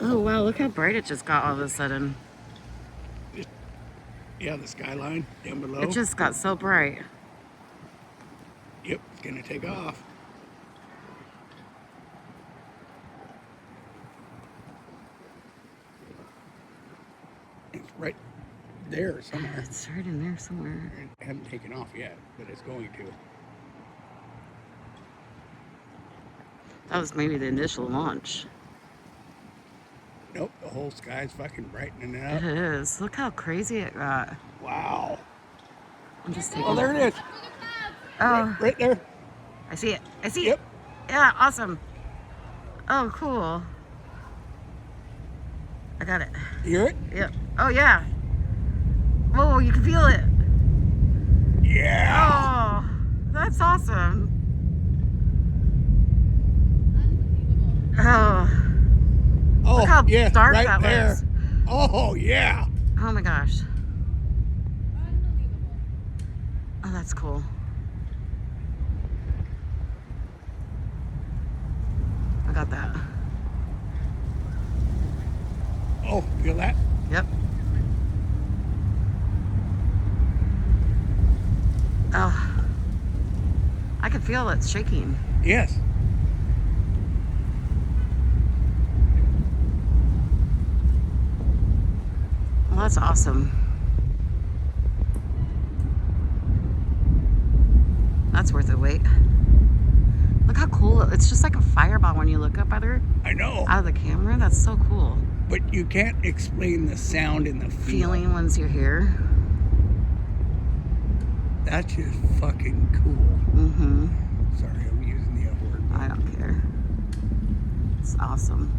Oh, wow. Look how bright it just got all of a sudden. Yeah, the skyline down below. It just got so bright. Yep, it's gonna take off. It's right there somewhere. It's right in there somewhere. It hasn't taken off yet, but it's going to. That was maybe the initial launch. Nope, the whole sky's fucking brightening It up. is. Look how crazy it got. Wow. I'm just taking. Oh, there it is. Oh, Right there. I see it. I see Yep. it. Yeah, awesome. Oh, cool. I got it. You hear it? Yep. Oh, yeah. Oh, you can feel it. Yeah. Oh, that's awesome. Oh, Oh, look how yeah, dark right that there. was. Oh, yeah. Oh my gosh. Oh, that's cool. I got that. Oh, feel that? Yep. Oh, I can feel it shaking. Yes. Well, that's awesome. That's worth the wait. Look how cool. It's just like a fireball when you look up at her I know. out of the camera. That's so cool. But you can't explain the sound and the Feeling once you're here. That's just fucking cool. Mm-hmm. Sorry, I'm using the F word. I don't care. It's awesome.